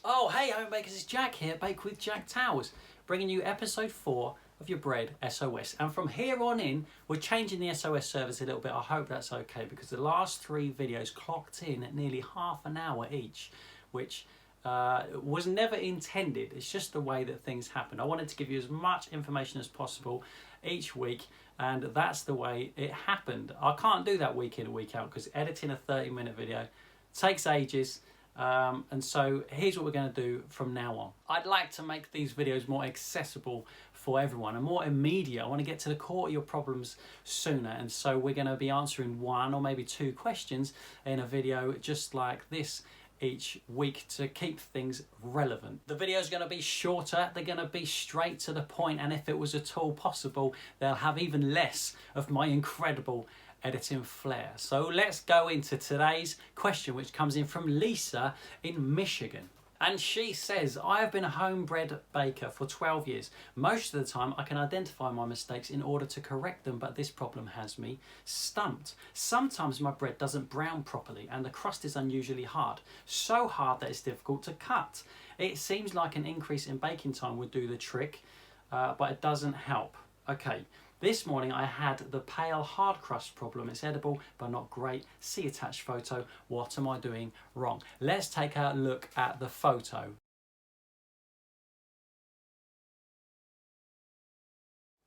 Oh, hey, home bakers, it's Jack here, Bake with Jack Towers, bringing you episode 4 of your bread SOS. And from here on in, we're changing the SOS service a little bit. I hope that's okay, because the last 3 videos clocked in at nearly half an hour each, which was never intended. It's just the way that things happen. I wanted to give you as much information as possible each week, and that's the way it happened. I can't do that week in and week out, because editing a 30-minute video takes ages. And so here's what we're going to do from now on. I'd like to make these videos more accessible for everyone and more immediate. I want to get to the core of your problems sooner, and so we're going to be answering 1 or maybe 2 questions in a video just like this each week to keep things relevant. The video is going to be shorter, they're going to be straight to the point, and if it was at all possible, they'll have even less of my incredible editing flair. So let's go into today's question, which comes in from Lisa in Michigan. And she says, I have been a homebred baker for 12 years. Most of the time I can identify my mistakes in order to correct them, but this problem has me stumped. Sometimes my bread doesn't brown properly and the crust is unusually hard. So hard that it's difficult to cut. It seems like an increase in baking time would do the trick, but it doesn't help. Okay. This morning I had the pale hard crust problem. It's edible but not great. See attached photo. What am I doing wrong? Let's take a look at the photo.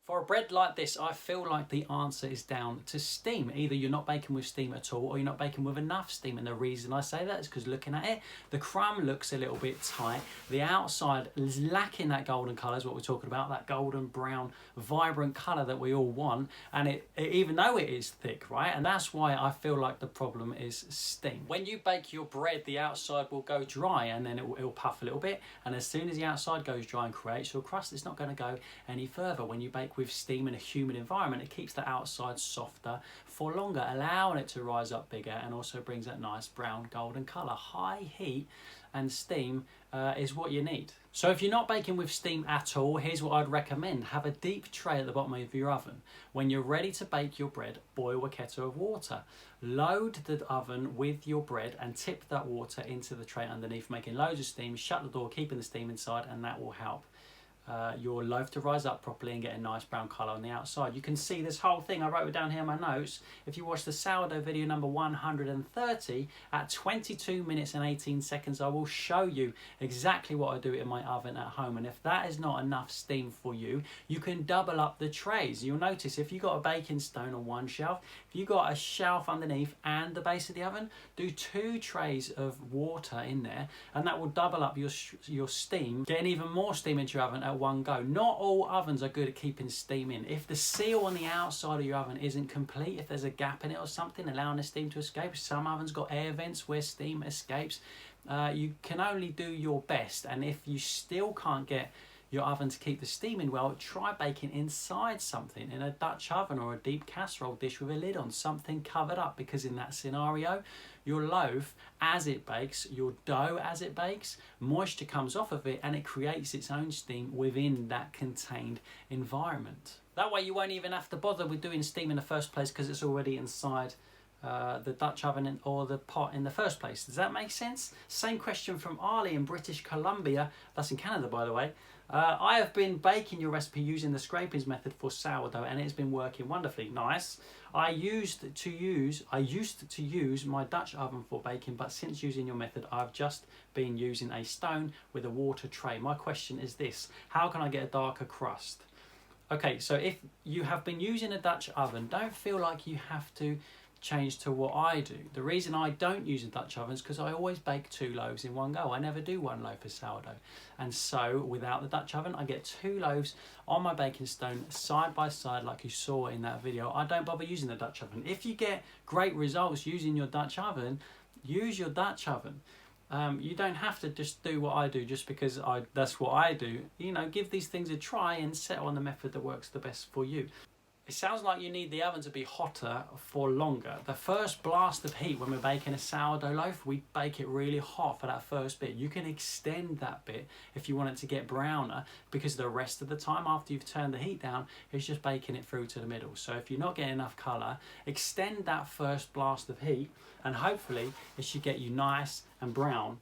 For a bread like this, I feel like the answer is down to steam. Either you're not baking with steam at all, or you're not baking with enough steam. And the reason I say that is because looking at it, the crumb looks a little bit tight. The outside is lacking that golden colour, is what we're talking about, that golden brown, vibrant colour that we all want. And it even though it is thick, right? And that's why I feel like the problem is steam. When you bake your bread, the outside will go dry and then it will puff a little bit. And as soon as the outside goes dry and creates your crust, it's not going to go any further. When you bake with steam in a humid environment, it keeps the outside softer for longer, allowing it to rise up bigger, and also brings that nice brown golden colour. High heat and steam is what you need. So if you're not baking with steam at all, here's what I'd recommend. Have a deep tray at the bottom of your oven. When you're ready to bake your bread, boil a kettle of water. Load the oven with your bread and tip that water into the tray underneath, making loads of steam. Shut the door, keeping the steam inside, and that will help your loaf to rise up properly and get a nice brown colour on the outside. You can see this whole thing, I wrote it down here in my notes. If you watch the sourdough video number 130, at 22 minutes and 18 seconds, I will show you exactly what I do in my oven at home. And if that is not enough steam for you, you can double up the trays. You'll notice if you've got a baking stone on one shelf, if you've got a shelf underneath and the base of the oven, do 2 trays of water in there, and that will double up your steam, getting even more steam into your oven at one go. Not all ovens are good at keeping steam in. If the seal on the outside of your oven isn't complete, if there's a gap in it or something allowing the steam to escape, some ovens got air vents where steam escapes, you can only do your best. And if you still can't get your oven to keep the steam in well, try baking inside something, in a Dutch oven or a deep casserole dish with a lid on, something covered up, because in that scenario, your loaf as it bakes, your dough as it bakes, moisture comes off of it and it creates its own steam within that contained environment. That way you won't even have to bother with doing steam in the first place, because it's already inside the Dutch oven or the pot in the first place. Does that make sense? Same question from Arleigh in British Columbia, that's in Canada by the way. I have been baking your recipe using the scrapings method for sourdough, and it's been working wonderfully. Nice. I used to use my Dutch oven for baking, but since using your method, I've just been using a stone with a water tray. My question is this: how can I get a darker crust? Okay, so if you have been using a Dutch oven, don't feel like you have to change to what I do. The reason I don't use a Dutch oven is because I always bake 2 loaves in one go. I never do 1 loaf of sourdough. And so without the Dutch oven, I get 2 loaves on my baking stone side by side like you saw in that video. I don't bother using the Dutch oven. If you get great results using your Dutch oven, use your Dutch oven. You don't have to just do what I do just because that's what I do. You know, give these things a try and settle on the method that works the best for you. It sounds like you need the oven to be hotter for longer. The first blast of heat when we're baking a sourdough loaf, we bake it really hot for that first bit. You can extend that bit if you want it to get browner, because the rest of the time after you've turned the heat down, it's just baking it through to the middle. So if you're not getting enough colour, extend that first blast of heat and hopefully it should get you nice and brown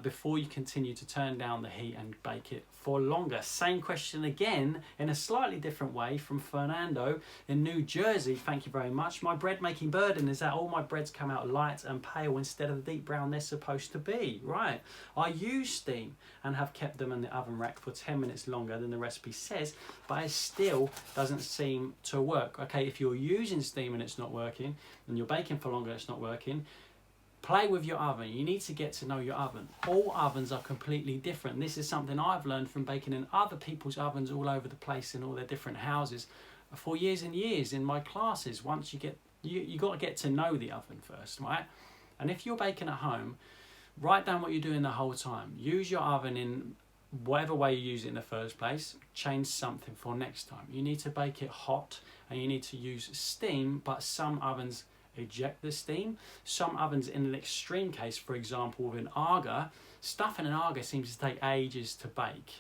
before you continue to turn down the heat and bake it for longer. Same question again in a slightly different way from Fernando in New Jersey. Thank you very much. My bread making burden is that all my breads come out light and pale instead of the deep brown they're supposed to be. Right. I use steam and have kept them in the oven rack for 10 minutes longer than the recipe says, but it still doesn't seem to work. Okay, if you're using steam and it's not working, and you're baking for longer and it's not working, play with your oven. You need to get to know your oven. All ovens are completely different. This is something I've learned from baking in other people's ovens all over the place in all their different houses for years and years in my classes. Once you got to get to know the oven first, right? And if you're baking at home, write down what you're doing the whole time. Use your oven in whatever way you use it in the first place. Change something for next time. You need to bake it hot and you need to use steam, but some ovens eject the steam. Some ovens, in an extreme case, for example with an agar, stuff in an agar seems to take ages to bake,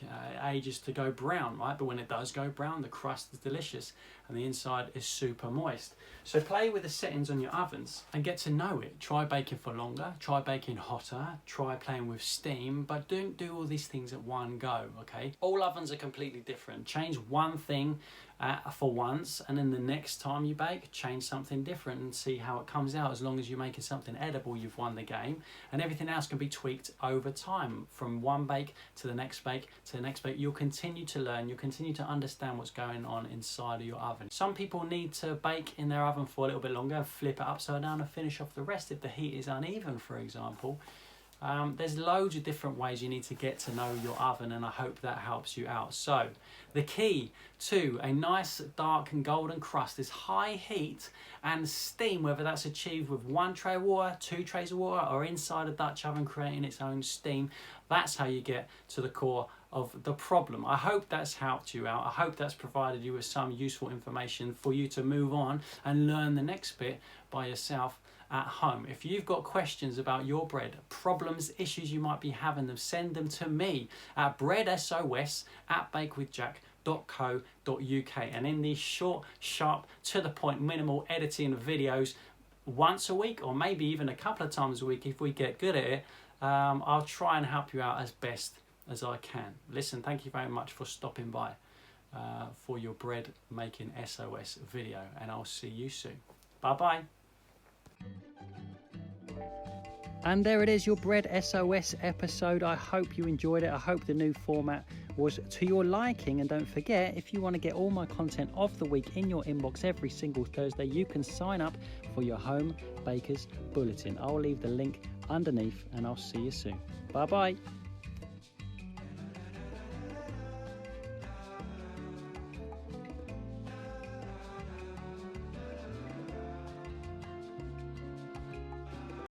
ages to go brown, right? But when it does go brown, the crust is delicious and the inside is super moist. So play with the settings on your ovens and get to know it. Try baking for longer, try baking hotter, try playing with steam, but don't do all these things at one go, okay? All ovens are completely different. Change one thing for once, and then the next time you bake, change something different and see how it comes out. As long as you're making something edible, you've won the game, and everything else can be tweaked over time from one bake to the next bake to the next bake. You'll continue to learn, you'll continue to understand what's going on inside of your oven. Some people need to bake in their oven for a little bit longer and flip it upside down and finish off the rest if the heat is uneven, for example. There's loads of different ways you need to get to know your oven, and I hope that helps you out. So the key to a nice dark and golden crust is high heat and steam, whether that's achieved with 1 tray of water, 2 trays of water, or inside a Dutch oven creating its own steam. That's how you get to the core of the problem. I hope that's helped you out. I hope that's provided you with some useful information for you to move on and learn the next bit by yourself at home. If you've got questions about your bread, problems, issues you might be having, them, send them to me at breadsos@bakewithjack.co.uk. And in these short, sharp, to the point, minimal editing videos once a week, or maybe even a couple of times a week if we get good at it, I'll try and help you out as best as I can. Listen, thank you very much for stopping by for your bread making SOS video, and I'll see you soon. Bye bye. And there it is, your bread SOS episode. I hope you enjoyed it. I hope the new format was to your liking. And don't forget, if you want to get all my content of the week in your inbox every single Thursday, you can sign up for your Home Bakers Bulletin. I'll leave the link underneath, and I'll see you soon. Bye bye.